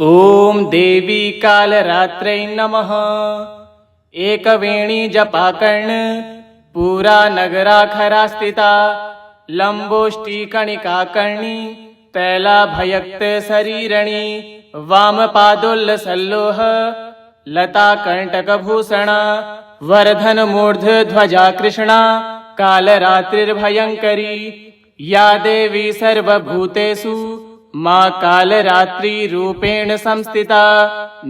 ओम देवी कालरात्रै नमः। एकवेणी जपाकर्ण पूरा नगराखरा स्थिता लंबोष्टिकणिकाकर्णी तैलाभयक्त शरीरणी वामपादोल्लसल्लोह लता कंटकभूषणा वर्धन मूर्धध्वजा कृष्णा कालरात्रिर्भयंकरी या देवी सर्वभूतेषु मां कालरात्रि रूपेण संस्थिता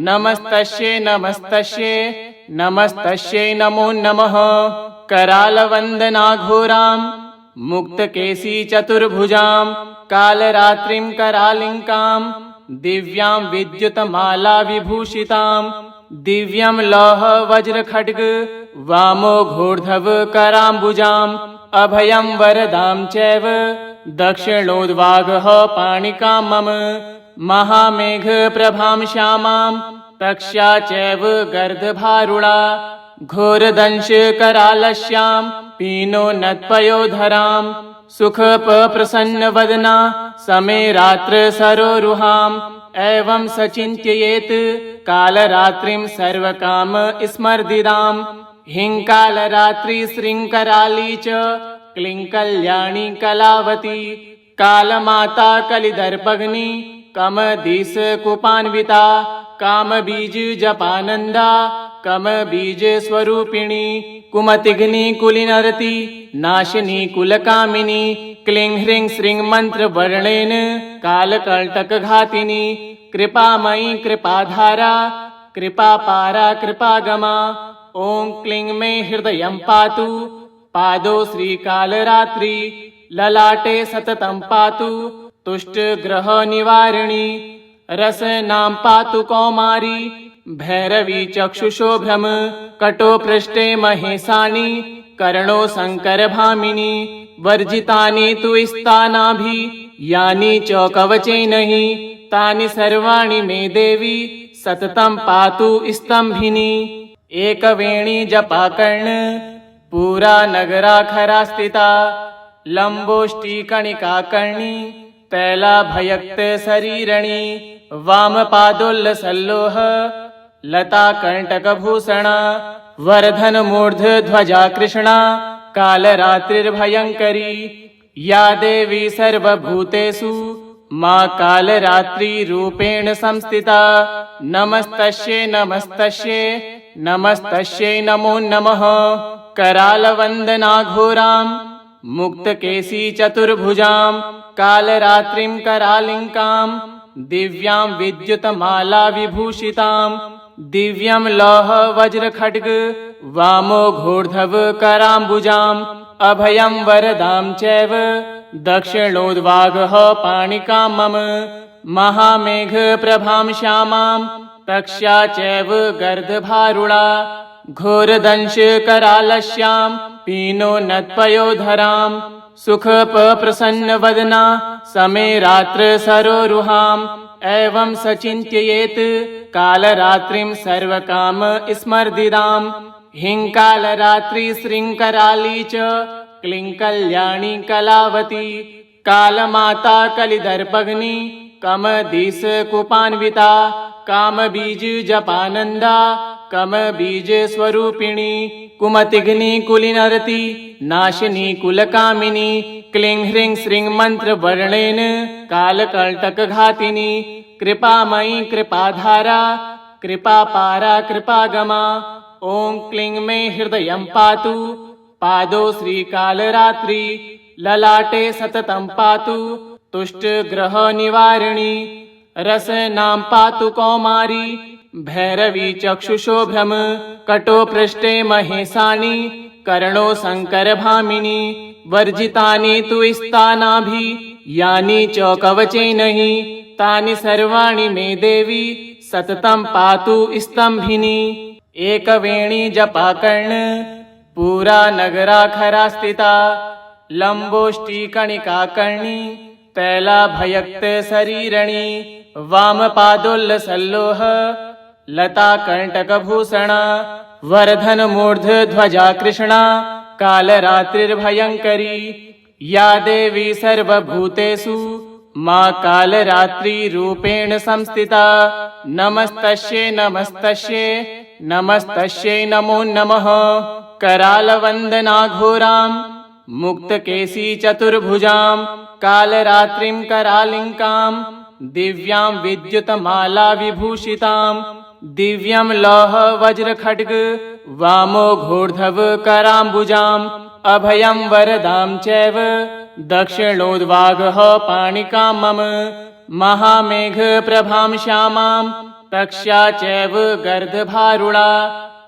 नमस्तस्यै नमस्तस्यै नमस्तस्यै नमो नमः। करालवंदना घोरां मुक्तकेशी चतुर्भुजां कालरात्रिं करालिंकां दिव्यां विद्युतमाला विभूषितां दिव्यं लौह वज्रखड्ग वामो घोर्धव कराम्बुजाम् अभयं वरदां चैव दक्षिणोद्वागः पाणिकां मम महामेघ प्रभां श्यामां तक्षा चैव गर्दभारुणा घोरदंश करालस्यां पीनोन्नतपयोधरां सुखप्रसन्नवदना समे रात्र सरोरुहां एवं सचिन्तयेत् कालरात्रिं सर्वकाम स्मर्दिदां हिंकालरात्रि श्रृंकराली च क्लीं कल्याणी कलावती कालमाता कलिदर्पग्नि कमदीस कुपान्विता कामबीज जपानंदा कमबीज स्वरूपिणी कुमतिग्नि कुलिनरति नाशिनी कुलकामिनी क्लीं ह्रीं श्रीं मंत्रवर्णेन कालकंटकघातिनी कृपामयी कृपाधारा कृपापारा कृपागमा ओं क्लीं मे हृदयं पातु पादो श्रीकालरात्रि ललाटे सततं पातु तुष्टग्रह निवारिणी रसनां पातु कौमारी भैरवी चक्षुषोभ्रम कटो पृष्ठे महेशानी कर्णो शंकरभामिनी वर्जितानि तु स्थानाभि यानि च कवचैर्हि तानि सर्वाणि मे देवी सततं पातु स्तंभिनी। एकवेणी जपाकर्ण पूरा नगराखरा स्थिता लंबोष्टिकणिकाकर्णी तैलाभयक्त शरीरणी वामपादोल्लसल्लोह लता कंटकभूषणा वर्धन मूर्धध्वजा कृष्णा कालरात्रिर्भयंकरी या देवी सर्वभूतेषु मां कालरात्रि रूपेण संस्थिता नमस्तस्यै नमस्तस्यै नमस्तस्यै नमो नमः। करालवंदना घोरां मुक्तकेशी चतुर्भुजां कालरात्रिं करालिंकां दिव्यां विद्युतमाला विभूषितां दिव्यं लौह वज्रखड्ग वामो घोर्धव कराम्बुजाम् अभयं वरदां चैव दक्षिणोद्वागः पाणिकां मम महामेघ प्रभां श्यामां तक्षा चैव गर्दभारुणा घोरदंश करालस्यां पीनोन्नतपयोधरां सुखप्रसन्नवदना समे रात्र सरोरुहां एवं सचिन्तयेत् कालरात्रिं सर्वकाम स्मर्दिदां हिंकालरात्रि श्रृंकराली च क्लीं कल्याणी कलावती कालमाता कलिदर्पग्नि कमदीस कुपान्विता कामबीज जपानंदा कमबीज स्वरूपिणी कुमतिग्नि कुलिनरति नाशिनी कुलकामिनी क्लीं ह्रीं श्रीं मंत्रवर्णेन कालकंटकघातिनी कृपामयी कृपाधारा कृपापारा कृपागमा ओं क्लीं मे हृदयं पातु पादो श्रीकालरात्रि ललाटे सततं पातु तुष्टग्रह निवारिणी रसनां पातु कौमारी भैरवी चक्षुषोभ्रम कटो पृष्ठे महेशानी कर्णो शंकरभामिनी वर्जितानि तु स्थानाभि यानि च कवचैर्हि तानि सर्वाणि मे देवी सततं पातु स्तंभिनी। एकवेणी जपाकर्ण पूरा नगराखरा स्थिता लंबोष्टिकणिकाकर्णी तैलाभयक्त शरीरणी वामपादोल्लसल्लोह लता कंटकभूषणा वर्धन मूर्धध्वजा कृष्णा कालरात्रिर्भयंकरी या देवी सर्वभूतेषु मां कालरात्रिरूपेण संस्थिता। नमस्तस्यै नमस्तस्यै नमस्तस्यै नमो नमः। करालवन्दनाघोरां मुक्तकेशी चतुर्भुजां कालरात्रिं करालिङ्कां दिव्यां विद्युतमाला विभूषितां। दिव्यं लौह वज्रखड्ग वामोघोर्धव कराम्बुजाम् अभयं वरदां चैव दक्षिणोद्वागः पाणिकां मम। महामेघप्रभां श्यामां तक्ष्या चैव गर्दभारुणा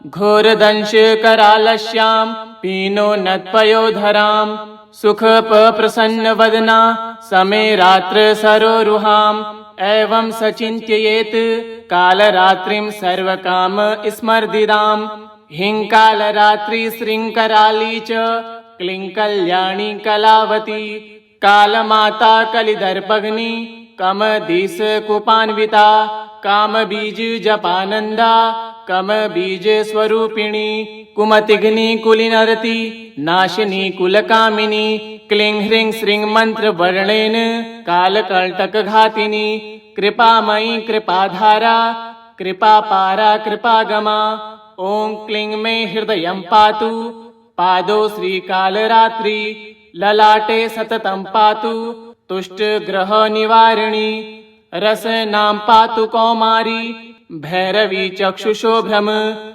घोरदंशकरालस्यां पीनोन्नतपयोधरां सुखप्रसन्नवदना समे रात्र सरोरुहाम्। एवं सचिन्तयेत् कालरात्रिं सर्वकाम स्मर्दिदाम्। हिङ्कालरात्रि श्रृङ्कराली च क्लीं कल्याणी कलावती। कालमाता कलिदर्पग्नि कमदीश कुपान्विता। कामबीज जपानन्दा कमबीज स्वरूपिणी। कुमतिघ्नि कुलीनरति नाशिनी कुलकामिनी। क्लीं ह्रीं श्रीं मन्त्रवर्णेन कालकण्टकघातिनी। कृपामयी कृपाधारा कृपापारा कृपागमा। ॐ क्लीं मे हृदयं पातु पादो श्रीकालरात्रि। ललाटे सततं पातु तुष्टग्रहनिवारिणी। रसनां पातु कौमारी भैरवी चक्षुषोभ्रम।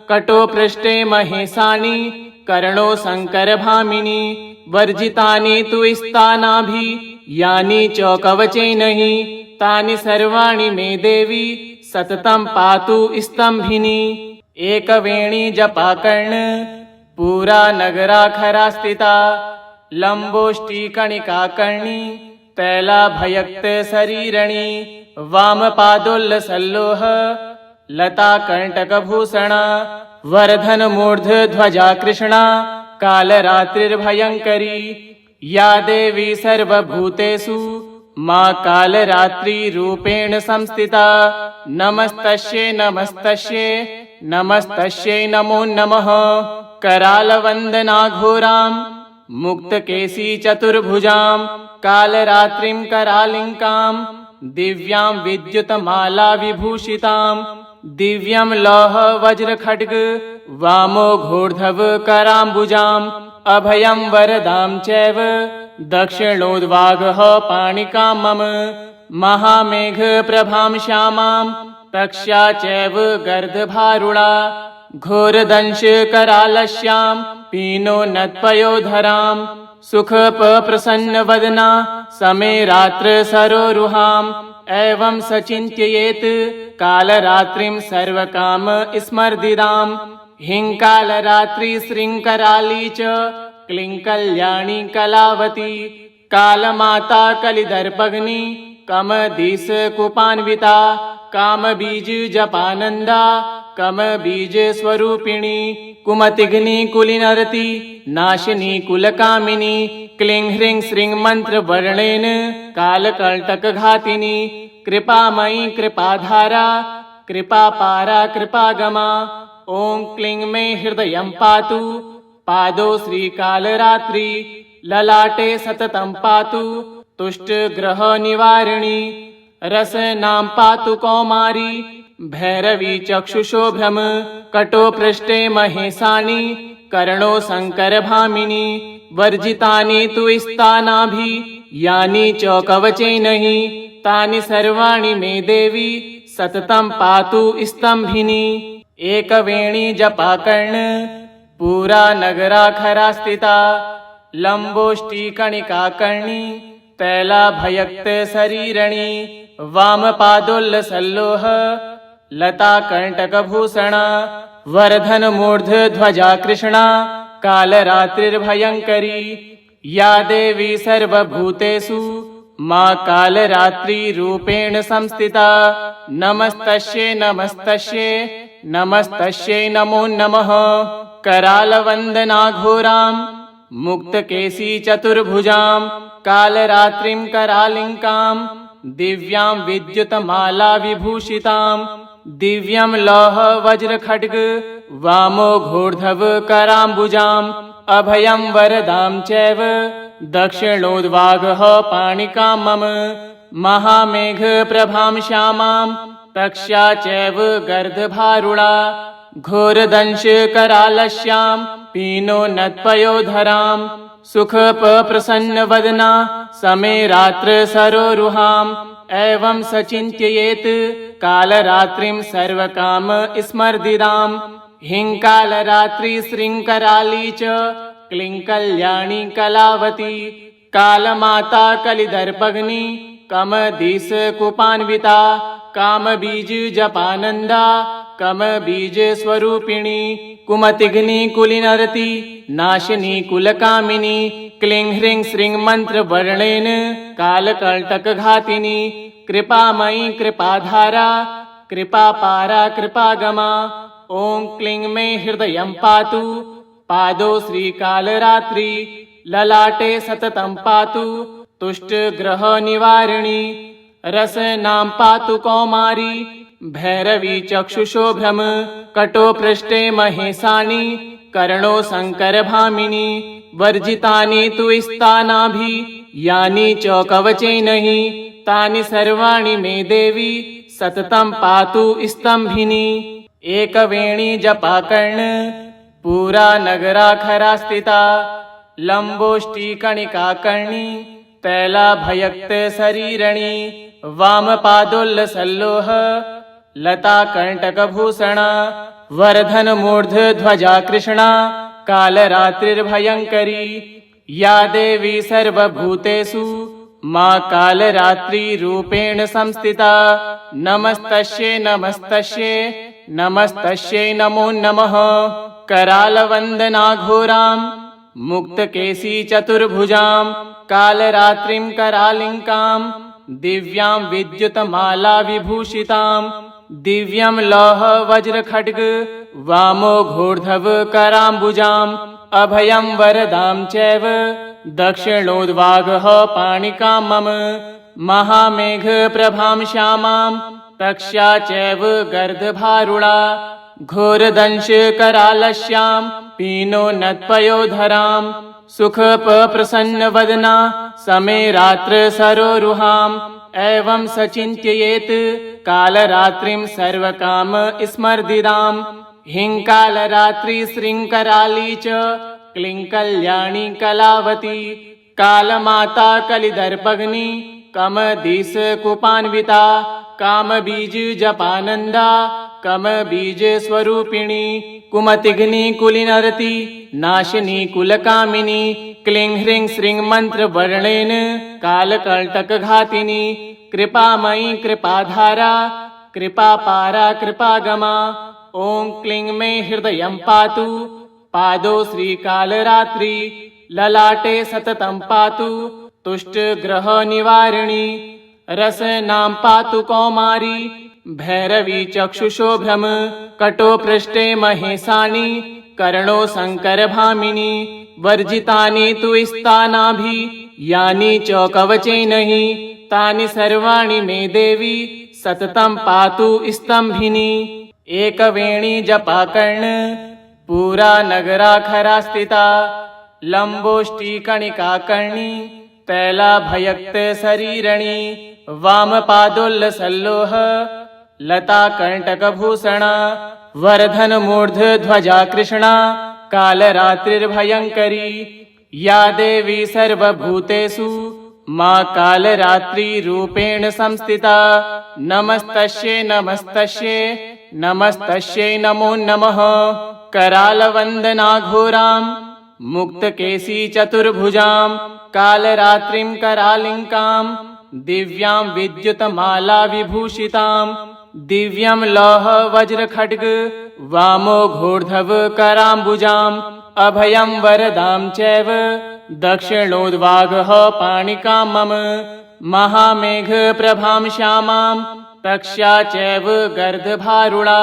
कटोपृष्ठे महेशानी कर्णो शङ्करभामिनी। वर्जितानि तु स्थानाभि यानि च कवचैर्हि। तानि सर्वाणि मे देवी सततं पातु स्तम्भिनी। एकवेणी जपाकर्ण पुरा नगराखरा स्थिता। लम्बोष्टिकणिकाकर्णी तैलाभयक्त शरीरणी। वामपादोल्लसल्लोह लताकण्टकभूषणा। वर्धनमूर्धध्वजा कृष्णा कालरात्रिर्भयङ्करी। या देवी सर्वभूतेषु मां कालरात्रिरूपेण संस्थिता। नमस्तस्यै नमस्तस्यै नमस्तस्यै नमो नमः। करालवन्दनाघोरां मुक्तकेशी चतुर्भुजां कालरात्रिं करालिङ्कां दिव्यां विद्युतमाला विभूषितां। दिव्यं लौह वज्रखड्ग वामोघोर्धव कराम्बुजाम् अभयं वरदां चैव दक्षिणोद्वागः पाणिकां मम। महामेघप्रभां श्यामां तक्ष्या चैव गर्दभारुणा घोरदंशकरालस्यां पीनोन्नतपयोधरां सुखप्रसन्नवदना समे रात्र सरोरुहाम्। एवं सचिन्तयेत् कालरात्रिं सर्वकाम स्मर्दिदाम्। हिङ्कालरात्रि श्रृङ्कराली च क्लीं कल्याणी कलावती। कालमाता कलिदर्पग्नि कमदीश कुपान्विता। कामबीज जपानन्दा कमबीज स्वरूपिणी। कुमतिघ्नि कुलीनरति नाशिनी कुलकामिनी। क्लीं ह्रीं श्रीं मन्त्रवर्णेन कालकण्टकघातिनी। कृपामयी कृपाधारा कृपापारा कृपागमा। ॐ क्लीं मे हृदयं पातु पादो श्रीकालरात्रि। ललाटे सततं पातु तुष्टग्रहनिवारिणी। रसनां पातु कौमारी भैरवी चक्षुषोभ्रम। कटोपृष्ठे महेशानी कर्णो शङ्करभामिनी। वर्जितानि तु स्थानाभि यानि च कवचैर्हि। तानि सर्वाणि मे देवी सततं पातु स्तम्भिनी। एकवेणी जपाकर्ण पुरा नगराखरा स्थिता। लम्बोष्टिकणिकाकर्णी तैलाभयक्त शरीरणी। वामपादोल्लसल्लोह लताकण्टकभूषणा। वर्धनमूर्धध्वजा कृष्णा कालरात्रिर्भयङ्करी। या देवी सर्वभूतेषु मां कालरात्रिरूपेण संस्थिता। नमस्तस्यै नमस्तस्यै नमस्तस्यै नमो नमः। करालवन्दनाघोरां मुक्तकेशी चतुर्भुजां कालरात्रिं करालिङ्कां दिव्यां विद्युतमाला विभूषितां। दिव्यं लौह वज्रखड्ग वामोघोर्धव कराम्बुजाम् अभयं वरदां चैव दक्षिणोद्वागः पाणिकां मम। महामेघप्रभां श्यामां तक्ष्या चैव गर्दभारुणा घोरदंशकरालस्यां पीनोन्नत्पयोधरां सुखप्रसन्नवदना समे रात्र सरोरुहाम् एवं सचिन्तयेत् कालरात्रिं सर्वकाम स्मर्दिदां हिङ्कालरात्रि श्रृङ्कराली च क्लीं कल्याणी कलावती कालमाता कलिदर्पग्नि कमदीश कुपान्विता कामबीज जपानन्दा कमबीज स्वरूपिणी कुमतिघ्नि कुलिनरति नाशिनी कुलकामिनी क्लीं ह्रीं श्रीं मन्त्रवर्णेन कालकण्टकघातिनी कृपामयी कृपाधारा कृपापारा कृपागमा ॐ क्लीं मे हृदयं पातु पादौ श्रीकालरात्रि ललाटे सततं पातु तुष्टग्रहनिवारिणी रसनां पातु कौमारी भैरवी चक्षुषो भ्रम कटो पृष्ठे महेशानी कर्णो शङ्करभामिनी वर्जितानि तु स्थानाभि यानि च कवचैर्हि तानि सर्वाणि मे देवी सततं पातु स्तम्भिनी एकवेणी जपाकर्ण पूरा नगराखरा स्थिता लम्बोष्टिकणिकाकर्णी तैलाभयक्त शरीरणी वामपादोल्लसल्लोह लताकण्टकभूषणा वर्धनमूर्ध्वध्वजा कृष्णा कालरात्रिर्भयङ्करी या देवी सर्वभूतेषु मा कालरात्रिरूपेण संस्थिता नमस्तस्यै नमस्तस्यै नमस्तस्यै नमो नमः करालवन्दनाघोरां मुक्तकेशी चतुर्भुजां कालरात्रिं करालिङ्कां दिव्यां विद्युतमाला विभूषितां दिव्यं लौह वज्रखड्ग वामोघोर्धव कराम्बुजाम् अभयं वरदां चैव दक्षिणोद्वागः पाणिकां मम महामेघप्रभां श्यामां तक्ष्या चैव गर्दभारुणा घोरदंशकरालस्यां पीनोन्नत्पयोधरां सुखप्रसन्नवदना समे रात्र सरोरुहाम् एवं सचिन्तयेत् कालरात्रिं सर्वकाम स्मर्दिदां हिङ्कालरात्रि श्रृङ्कराली च क्लीं कल्याणी कलावती कालमाता कलिदर्पग्नि कमदीश कुपान्विता कामबीज जपानन्दा कमबीज स्वरूपिणी कुमतिघ्नि कुलिनरति नाशिनी कुलकामिनी क्लीं ह्रीं श्रीं मन्त्रवर्णेन कालकण्टकघातिनी कृपामयी कृपाधारा कृपापारा कृपागमा ॐ क्लीं मे हृदयं पातु पादौ श्रीकालरात्रि ललाटे सततं पातु तुष्टग्रहनिवारिणी रसनां पातु कौमारी भैरवी चक्षुषो भ्रम कटो पृष्ठे महेशानी कर्णो शङ्करभामिनी वर्जितानि तु स्थानाभि यानि च कवचैर्हि तानि सर्वाणि मे देवी सततं पातु स्तम्भिनी एकवेणी जपाकर्ण पूरा नगराखरा स्थिता लम्बोष्टिकणिकाकर्णी तैलाभयक्त शरीरणी वामपादोल्लसल्लोह लताकण्टकभूषणा वर्धनमूर्ध्वध्वजा कृष्णा कालरात्रिर्भयङ्करी या देवी सर्वभूतेषु मा कालरात्रिरूपेण संस्थिता नमस्तस्यै नमस्तस्यै नमस्तस्यै नमो नमः करालवन्दनाघोरां मुक्तकेशी चतुर्भुजां कालरात्रिं करालिङ्कां दिव्यां विद्युतमाला विभूषितां दिव्यं लौह वज्रखड्ग वामोघोर्धव कराम्बुजाम् अभयं वरदां चैव दक्षिणोद्वागः पाणिकां मम महामेघप्रभां श्यामां तक्ष्या चैव गर्दभारुणा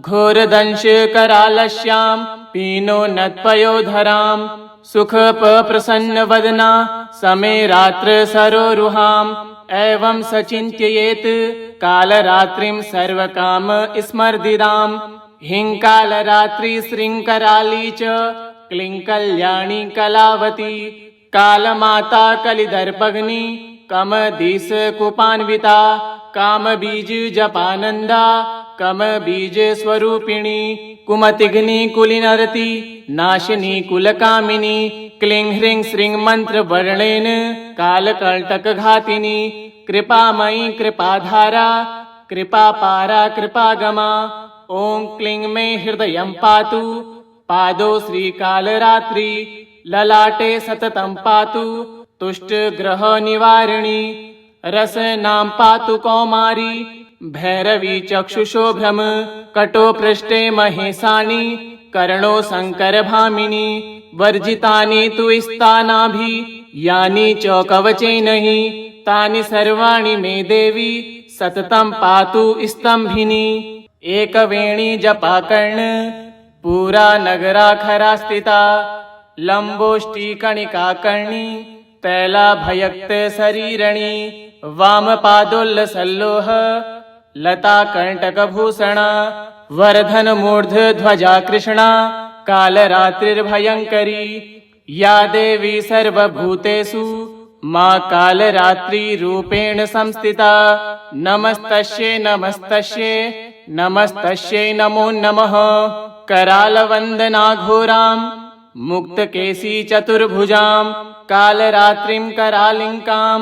घोरदंशकरालस्यां पीनोन्नत्पयोधरां सुखप्रसन्नवदना समे रात्र सरोरुहाम् एवं सचिन्तयेत् कालरात्रिं सर्वकाम स्मर्दिदां हिङ्कालरात्रि श्रृङ्कराली च क्लीं कल्याणी कलावती कालमाता कलिदर्पग्नि कमदीस कुपान्विता कामबीज जपानंदा कमबीज स्वरूपिणी कुमतिघ्नि कुलिनरति नाशिनी कुलकामिनी क्लीं ह्रीं श्रीं मंत्र वर्णेन कालकंटक घातिनी कृपामयी कृपाधारा कृपापारा कृपागमा ओं क्लीं मे हृदयं पातु पादो श्रीकालरात्रि ललाटे सततं पातु तुष्टग्रह निवारिणी रसनां पातु कौमारी भैरवी चक्षुषोभ्रम कटो पृष्ठे महेशानी कर्णो शंकरभामिनी वर्जितानि तु स्थानाभि यानि च कवचैर्हि तानि सर्वाणि मे देवी सततं पातु स्तंभिनी एकवेणी जपाकर्ण पूरा नगराखरा स्थिता लंबोष्टी कणिका कर्णी तैलाभयक्त शरीरणी वामपादोल्लसल्लोह लता कंटकभूषणा वर्धन मूर्ध ध्वजा कृष्णा कालरात्रिर्भयंकरी या देवी सर्वभूतेषु मां कालरात्रि रूपेण संस्थिता नमस्तस्यै नमस्तस्यै नमस्तस्यै नमो नमः करालवंदना घोरां मुक्तकेशी चतुर्भुजां कालरात्रिं करालिंकां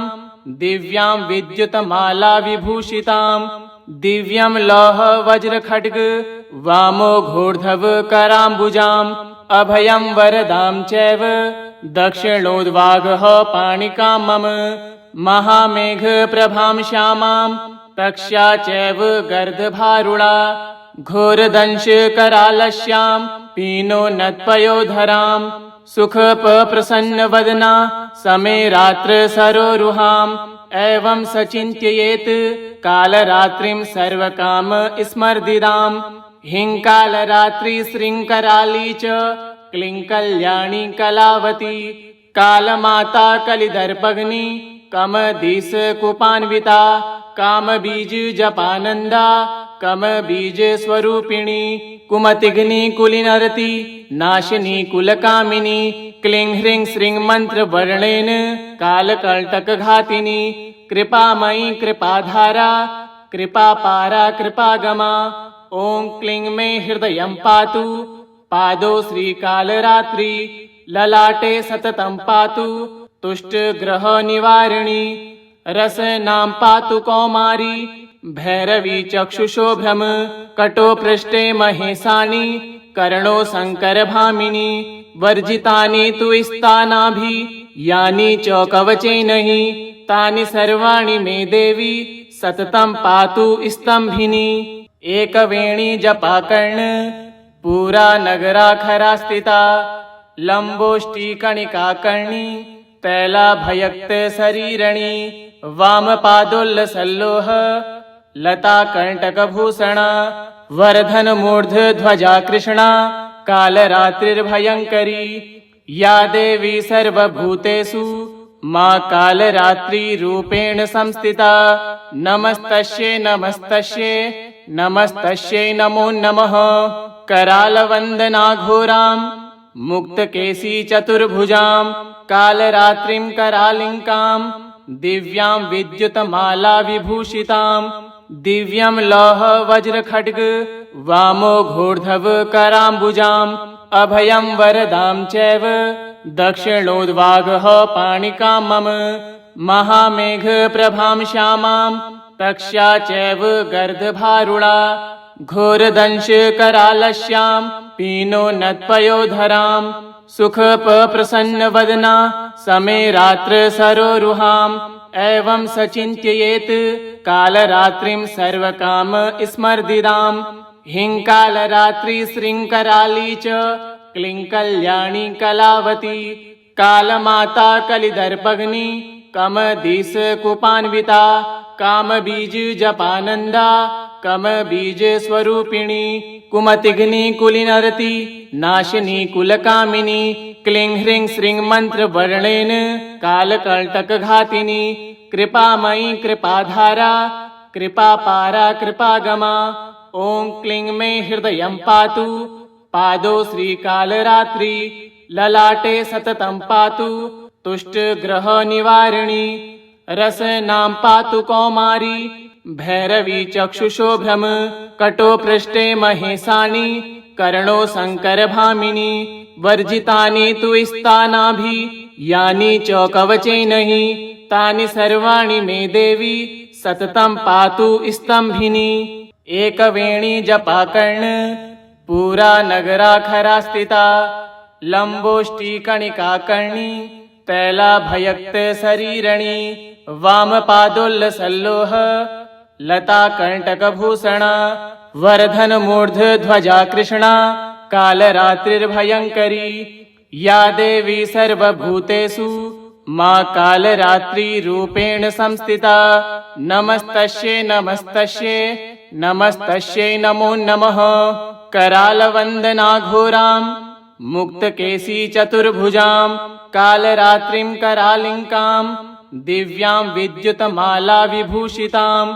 दिव्यां विद्युतमाला विभूषितां दिव्यं लौह वज्र खड्ग वामो घोर्धव कराम्बुजाम् अभयं वरदां चैव दक्षिणोद्वागः पाणिकां मम महामेघ प्रभां श्यामां तक्षा चैव गर्दभारुणा घोरदंश करालस्यां पीनो नत्पयोधरां सुखप्रसन्नवदना समे रात्र सरोरुहां एवं सचिन्तयेत् कालरात्रिं सर्वकाम स्मर्दिदां हिंकालरात्रि श्रृंकराली च क्लीं कल्याणी कलावती कालमाता कलिदर्पग्नि कमदीस कुपान्विता कामबीज जपानंदा कमबीज स्वरूपिणी कुमतिघ्नि कुलिनरति नाशिनी कुलकामिनी क्लीं ह्रीं श्रीं मंत्र वर्णेन कालकंटक घातिनी कृपामयी कृपाधारा कृपापारा कृपागमा ओं क्लीं मे हृदयं पातु पादो श्रीकालरात्रि ललाटे सततं पातु तुष्टग्रह निवारिणी रसनां पातु कौमारी भैरवी चक्षुषोभ्रम कटो पृष्ठे महेशानी कर्णो शंकरभामिनी वर्जितानि तु स्थानाभि यानि च कवचैर्हि तानि सर्वाणि मे देवी सततं पातु स्तंभिनी एकवेणी जपाकर्ण पूरा नगराखरा स्थिता लंबोष्टी कणिका कर्णी तैलाभयक्त शरीरणी वामपादोल्लसल्लोह लता कंटकभूषणा वर्धन मूर्ध ध्वजा कृष्णा कालरात्रिर्भयंकरी या देवी सर्वभूतेषु मां कालरात्रि रूपेण संस्थिता नमस्तस्यै नमस्तस्यै नमस्तस्यै नमो नमः करालवंदना घोरां मुक्तकेशी चतुर्भुजां कालरात्रिं करालिंकां दिव्यां विद्युतमाला विभूषितां दिव्यं लौह वज्र खड्ग वामो घोर्धव कराम्बुजाम् अभयं वरदां चैव दक्षिणोद्वागः पाणिकां मम महामेघ प्रभां श्यामां तक्षा चैव गर्दभारुणा घोरदंश करालस्यां पीनो नत्पयोधरां सुखप्रसन्नवदना समे रात्र सरोरुहां एवं सचिन्तयेत् कालरात्रिं सर्वकाम स्मर्दिदां हिंकालरात्रि श्रृंकराली च क्लीं कल्याणी कलावती कालमाता कलिदर्पग्नि कमदीस कुपान्विता कामबीज जपानंदा कमबीज स्वरूपिणी कुमतिघ्नि कुलिनरति नाशिनी कुलकामिनी क्लीं ह्रीं श्रीं मंत्र वर्णेन कालकंटक घातिनी कृपामयी कृपाधारा कृपापारा कृपागमा ओं क्लीं मे हृदयं पातु पादो श्रीकालरात्रि ललाटे सततं पातु तुष्टग्रह निवारिणी रसनां पातु कौमारी भैरवी चक्षुषोभ्रम कटो पृष्ठे महेशानी कर्णो शंकर भामिनी वर्जितानि तु स्थानाभि यानि च कवचेनहि तानि सर्वाणि मे देवी सततं पातु स्तंभिनी। एकवेणी जपाकर्ण पूरा नगराखरा स्थिता लंबोष्टी कणिका कर्णी तैला भयक्त शरीरणी वामपादोल्लसल्लोह लता कंटकभूषणा वर्धन मूर्ध ध्वजा कृष्णा कालरात्रिर्भयंकरी या देवी सर्वभूतेषु मां कालरात्रि रूपेण संस्थिता। नमस्तस्यै नमस्तस्यै नमस्तस्यै नमो नमः। करालवंदना घोरां मुक्तकेशी चतुर्भुजां कालरात्रिं करालिंकां दिव्यां विद्युतमाला विभूषितां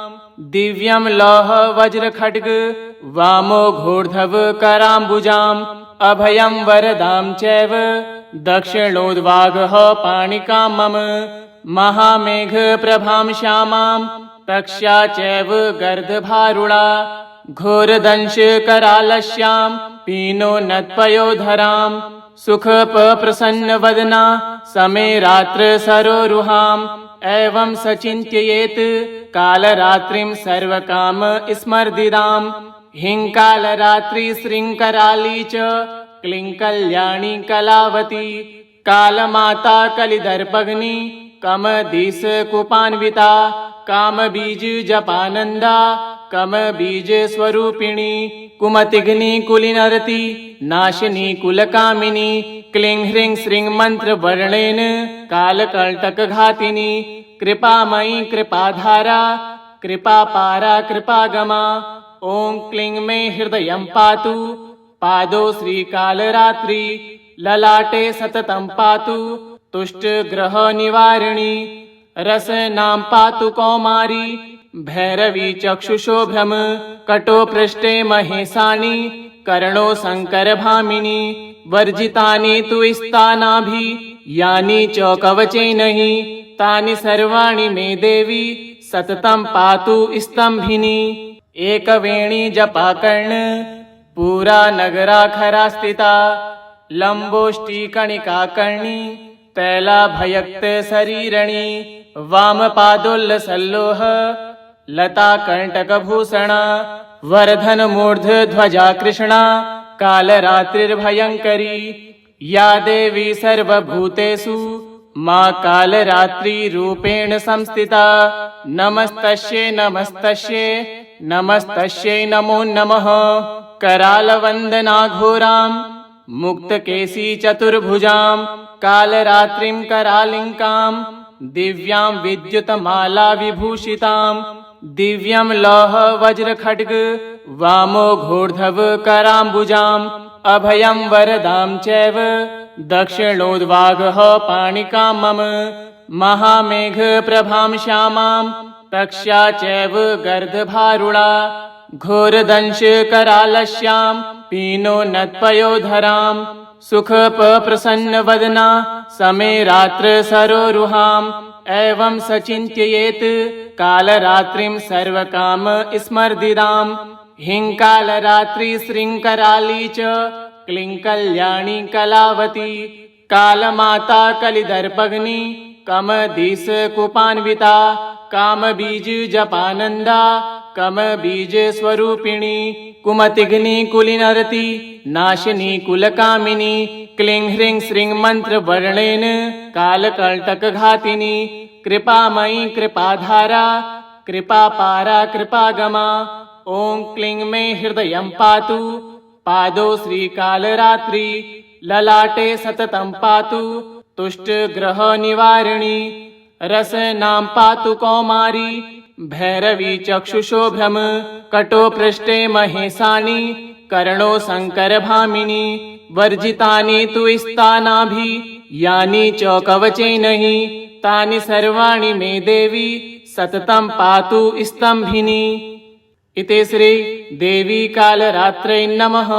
दिव्यं लौह वज्र खड्ग वामो घोर्धव कराम्बुजाम् अभयं वरदां चैव दक्षिणोद्वागः पाणिकां मम। महामेघ प्रभां श्यामां तक्ष्या चैव गर्दभारुणा घोरदंश करालस्यां पीनोन्नतपयोधरां सुखप्रसन्न वदना समे रात्र सरोरुहाम् एवं सचिन्तयेत् कालरात्रिं सर्वकाम स्मर्दिदां हिंकालरात्रि श्रृंकराली च क्लीं कल्याणी कलावती कालमाता कलिदर्पग्नि कमदीश कुपान्विता कामबीज जपानंदा कमबीज स्वरूपिणी कुमतिग्नि कुलिनरति नाशिनी कुलकामिनी क्लीं ह्रीं श्रीं मंत्र वर्णेन कालकंटक घातिनी कृपामयी कृपाधारा कृपापारा कृपागमा। ओं क्लीं मे हृदयं पातु पादो श्रीकालरात्रि ललाटे सततं पातु तुष्टग्रह निवारिणी। रसनां पातु कौमारी भैरवी चक्षुषोभ्रम कटो पृष्ठे महेशानी कर्णो शंकर भामिनी वर्जितानि तु स्थानाभि यानि च कवचेनहि तानि सर्वाणि मे देवी सततं पातु स्तंभिनी। एकवेणी जपाकर्ण पूरा नगराखरा स्थिता लंबोष्टी कणिका कर्णी तैला भयक्त शरीरणी वामपादोल्लसल्लोह लता कंटकभूषणा वर्धन मूर्ध ध्वजा कृष्णा कालरात्रिर्भयंकरी या देवी सर्वभूतेषु मां कालरात्रि रूपेण संस्थिता। नमस्तस्यै नमस्तस्यै नमस्तस्यै नमो नमः। करालवंदना घोरां मुक्तकेशी चतुर्भुजां कालरात्रिं करालिंकां दिव्यां विद्युतमाला विभूषितां दिव्यं लौह वज्र खड्ग वामो घोर्धव कराम्बुजाम् अभयं वरदां चैव दक्षिणोद्वागः पाणिकां मम। महामेघ प्रभां श्यामां तक्ष्या चैव गर्दभारुणा घोरदंश करालस्यां पीनोन्नतपयोधरां सुखप्रसन्न वदना समे रात्र सरोरुहाम् एवं सचिन्तयेत् कालरात्रिं सर्वकाम स्मर्दिदां हिंकालरात्रि श्रृंकराली च क्लीं कल्याणी कलावती कालमाता कलिदर्पग्नि कमदीश कुपान्विता कामबीज जपानंदा कमबीज स्वरूपिणी कुमतिग्नि कुलिनरति नाशिनी कुलकामिनी क्लीं ह्रीं श्रीं मंत्र वर्णेन कालकंटक घातिनी कृपामयी कृपाधारा कृपापारा कृपागमा। ओं क्लीं मे हृदयं पातु पादो श्रीकालरात्रि ललाटे सततं पातु तुष्टग्रह निवारिणी। रसनां पातु कौमारी भैरवी चक्षुषोभ्रम कटो पृष्ठे महेशानी कर्णो शंकर भामिनी वर्जितानि तु स्थानाभि यानि च कवचेनहि तानि सर्वाणि मे देवी सततं पातु स्तंभिनी। इति श्री देवी कालरात्रै नमः।